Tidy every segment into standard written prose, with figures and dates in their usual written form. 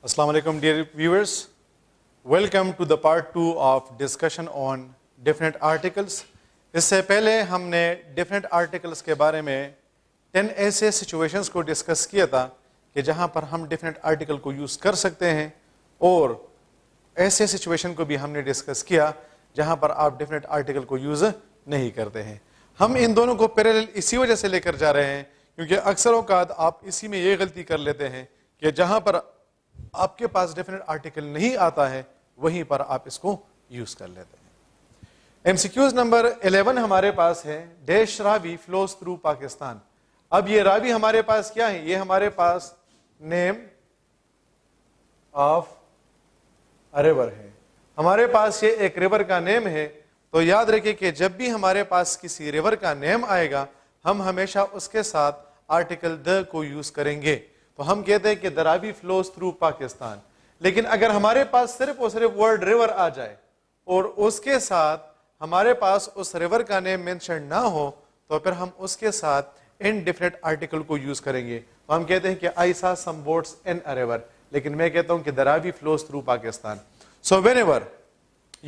Assalamu alaikum dear viewers. Welcome to the part 2 of discussion on different articles. اس سے پہلے ہم نے different articles کے بارے میں 10 ایسے situations کو ڈسکس کیا تھا کہ جہاں پر ہم different article کو یوز کر سکتے ہیں، اور ایسے situation کو بھی ہم نے ڈسکس کیا جہاں پر آپ different article کو یوز نہیں کرتے ہیں۔ ہم ان دونوں کو پیرالل اسی وجہ سے لے کر جا رہے ہیں کیونکہ اکثر اوقات آپ اسی میں یہ غلطی کر لیتے ہیں کہ جہاں پر آپ کے پاس ڈیفینٹ آرٹیکل نہیں آتا ہے وہیں پر آپ اس کو یوز کر لیتے ہیں۔ ایم سی کیوز نمبر 11 ہمارے پاس ہے، ڈیش راوی فلوز تھرو پاکستان۔ اب یہ راوی ہمارے پاس کیا ہے؟ یہ ہمارے پاس نیم آف ریور ہے، ہمارے پاس یہ ایک ریور کا نیم ہے۔ تو یاد رکھیں کہ جب بھی ہمارے پاس کسی ریور کا نیم آئے گا ہم ہمیشہ اس کے ساتھ آرٹیکل دا کو یوز کریں گے۔ تو ہم کہتے ہیں کہ the Ravi flows through Pakistan, لیکن اگر ہمارے پاس صرف اور صرف ورڈ ریور آ جائے اور اس کے ساتھ ہمارے پاس اس ریور کا نیم مینشن نہ ہو تو پھر ہم اس کے ساتھ انڈیفینٹ آرٹیکل کو یوز کریں گے۔ تو ہم کہتے ہیں کہ I saw some boats in a river، لیکن میں کہتا ہوں کہ the Ravi flows through Pakistan. So whenever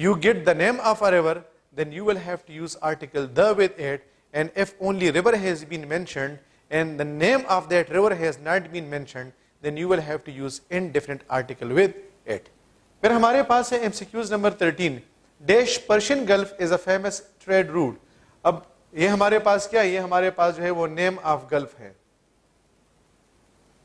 you get the name of a river then you will have to use article the with it, and if only river has been mentioned and the name of that river has not been mentioned then you will have to use indefinite article with it۔ پھر ہمارے پاس ہے MCQs number 13، dash Persian Gulf is a famous trade route. اب یہ ہمارے پاس کیا ہے؟ یہ ہمارے پاس جو ہے وہ نیم آف گلف ہے۔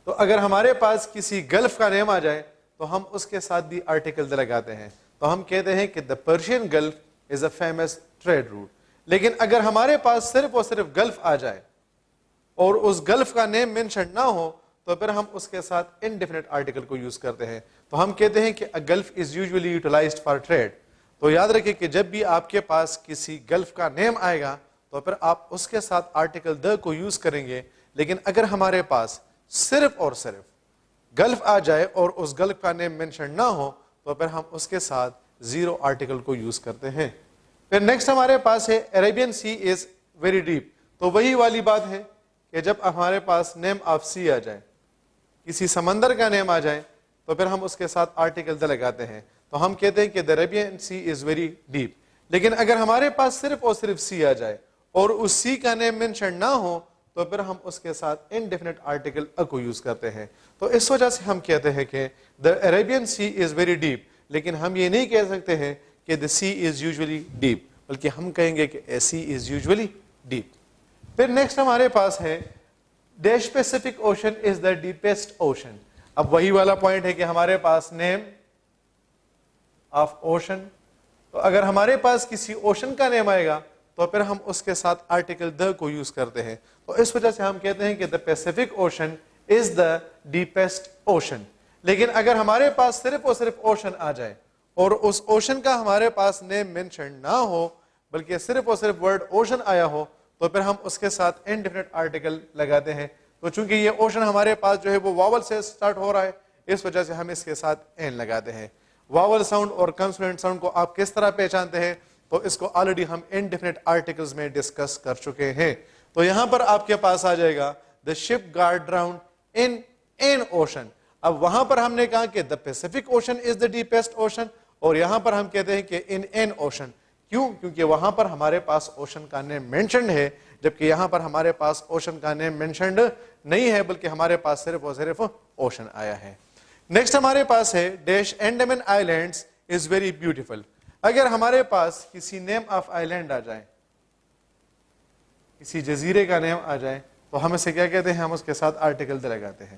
تو اگر ہمارے پاس کسی گلف کا نیم آ جائے تو ہم اس کے ساتھ بھی آرٹیکل لگاتے ہیں، تو ہم کہتے ہیں کہ the Persian Gulf is a famous trade route. لیکن اگر ہمارے پاس صرف اور صرف گلف آ جائے اور اس گلف کا نیم مینشن نہ ہو تو پھر ہم اس کے ساتھ انڈیفینٹ آرٹیکل کو یوز کرتے ہیں۔ تو ہم کہتے ہیں کہ Gulf is usually utilized for trade. تو یاد رکھیں کہ جب بھی آپ کے پاس کسی گلف کا نیم آئے گا تو پھر آپ اس کے ساتھ آرٹیکل دا کو یوز کریں گے، لیکن اگر ہمارے پاس صرف اور صرف گلف آ جائے اور اس گلف کا نیم مینشن نہ ہو تو پھر ہم اس کے ساتھ زیرو آرٹیکل کو یوز کرتے ہیں۔ پھر نیکسٹ ہمارے پاس ہے Arabian sea is very deep. تو وہی والی بات ہے کہ جب ہمارے پاس نیم آف سی آ جائے، کسی سمندر کا نیم آ جائے تو پھر ہم اس کے ساتھ آرٹیکل دا لگاتے ہیں۔ تو ہم کہتے ہیں کہ the Arabian Sea is very deep۔ لیکن اگر ہمارے پاس صرف اور صرف سی آ جائے اور اس سی کا نیم مینشن نہ ہو تو پھر ہم اس کے ساتھ انڈیفینٹ آرٹیکل کو یوز کرتے ہیں۔ تو اس وجہ سے ہم کہتے ہیں کہ the Arabian Sea is very deep، لیکن ہم یہ نہیں کہہ سکتے ہیں کہ the sea is usually deep، بلکہ ہم کہیں گے کہ a sea is usually deep۔ پھر نیکسٹ ہمارے پاس ہے dash Pacific ocean is the deepest ocean. اب وہی والا پوائنٹ ہے کہ ہمارے پاس نیم آف اوشن، تو اگر ہمارے پاس کسی اوشن کا نیم آئے گا تو پھر ہم اس کے ساتھ آرٹیکل دا کو یوز کرتے ہیں۔ تو اس وجہ سے ہم کہتے ہیں کہ the Pacific ocean is the deepest ocean. لیکن اگر ہمارے پاس صرف اور صرف اوشن آ جائے اور اس اوشن کا ہمارے پاس نیم مینشن نہ ہو بلکہ صرف اور صرف ورڈ اوشن آیا ہو تو پھر ہم اس کے ساتھ انڈیفینٹ آرٹیکل لگاتے ہیں۔ تو چونکہ یہ اوشن ہمارے پاس جو ہے وہ واول سے سٹارٹ ہو رہا ہے اس وجہ سے ہم اس کے ساتھ این لگاتے ہیں۔ واول ساؤنڈ اور کنسوننٹ ساؤنڈ کو آپ کس طرح پہچانتے ہیں؟ تو اس کو آلریڈی ہم انڈیفینٹ آرٹیکلز میں ڈسکس کر چکے ہیں۔ تو یہاں پر آپ کے پاس آ جائے گا the ship got drowned in an ocean۔ اب وہاں پر ہم نے کہا کہ the Pacific Ocean is the deepest ocean، اور یہاں پر ہم کہتے ہیں کہ in an ocean۔ کیوں؟ کیونکہ وہاں پر ہمارے پاس اوشن کا نیم مینشنڈ ہے، جبکہ یہاں پر ہمارے پاس اوشن کا نیم مینشنڈ نہیں ہے بلکہ ہمارے پاس صرف اور صرف اوشن آیا ہے۔ نیکسٹ ہمارے پاس ہے dash انڈیمن islands is very beautiful. اگر ہمارے پاس کسی نیم آف آئیلینڈ آ جائے، کسی جزیرے کا نیم آ جائے تو ہم اسے کیا کہتے ہیں؟ ہم اس کے ساتھ آرٹیکل دا لگاتے ہیں۔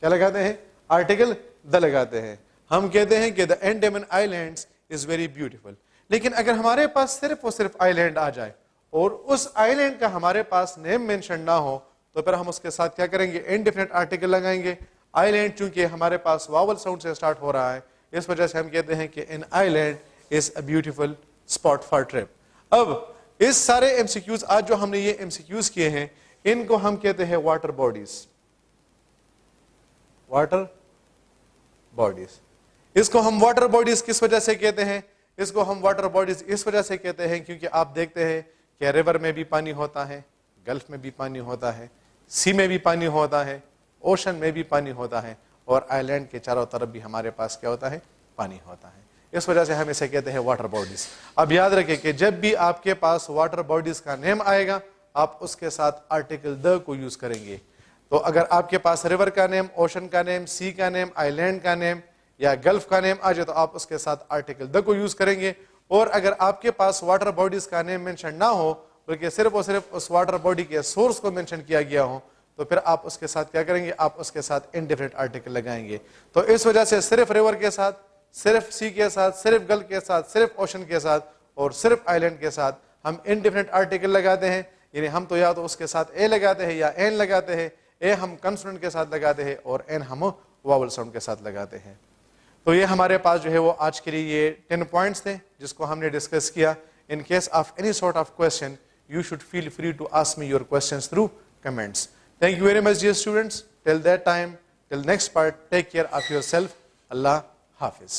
کیا لگاتے ہیں؟ آرٹیکل دا لگاتے ہیں۔ ہم کہتے ہیں کہ دا انڈیمن آئیلینڈز از ویری بیوٹیفل۔ لیکن اگر ہمارے پاس صرف اور صرف آئیلینڈ آ جائے اور اس آئیلینڈ کا ہمارے پاس نیم مینشن نہ ہو تو پھر ہم اس کے ساتھ کیا کریں گے؟ انڈیفینٹ آرٹیکل لگائیں گے۔ آئیلینڈ چونکہ ہمارے پاس واول ساؤنڈ سے سٹارٹ ہو رہا ہے اس وجہ سے ہم کہتے ہیں کہ an island is a beautiful spot for trip. اب اس سارے ایم سی کیوز آج جو ہم نے یہ ایم سی کیوز کیے ہیں ان کو ہم کہتے ہیں واٹر باڈیز۔ واٹر باڈیز، اس کو ہم واٹر باڈیز کس وجہ سے کہتے ہیں؟ اس کو ہم واٹر باڈیز اس وجہ سے کہتے ہیں کیونکہ آپ دیکھتے ہیں کہ ریور میں بھی پانی ہوتا ہے، گلف میں بھی پانی ہوتا ہے، سی میں بھی پانی ہوتا ہے، اوشن میں بھی پانی ہوتا ہے، اور آئی لینڈ کے چاروں طرف بھی ہمارے پاس کیا ہوتا ہے؟ پانی ہوتا ہے. اس وجہ سے ہم اسے کہتے ہیں واٹر باڈیز. اب یاد رکھیں کہ جب بھی آپ کے پاس واٹر باڈیز کا نیم آئے گا آپ اس کے ساتھ آرٹیکل دا کو یوز کریں گے. تو اگر آپ کے پاس ریور کا نیم، اوشن کا نیم، سی کا نیم، آئی لینڈ کا نیم یا گلف کا نیم آ جائے تو آپ اس کے ساتھ آرٹیکل دا کو یوز کریں گے. اور اگر آپ کے پاس واٹر باڈیز کا نیم مینشن نہ ہو بلکہ صرف اور صرف اس واٹر باڈی کے سورس کو مینشن کیا گیا ہو تو پھر آپ اس کے ساتھ کیا کریں گے؟ آپ اس کے ساتھ انڈیفینٹ آرٹیکل لگائیں گے. تو اس وجہ سے صرف ریور کے ساتھ، صرف سی کے ساتھ، صرف گل کے ساتھ، صرف اوشن کے ساتھ اور صرف آئی لینڈ کے ساتھ ہم انڈیفینٹ آرٹیکل لگاتے ہیں. یعنی ہم تو یا تو اس کے ساتھ اے لگاتے ہیں یا این لگاتے ہیں. اے ہم کنسوننٹ کے ساتھ لگاتے ہیں اور این ہم واول ساؤنڈ کے ساتھ لگاتے ہیں. تو یہ ہمارے پاس جو ہے وہ آج کے لیے یہ 10 پوائنٹس تھے جس کو ہم نے ڈسکس کیا. In case of any sort of question you should feel free to ask me your questions through comments. Thank you very much dear students. Till that time, till next part, take care of yourself. Allah Hafiz.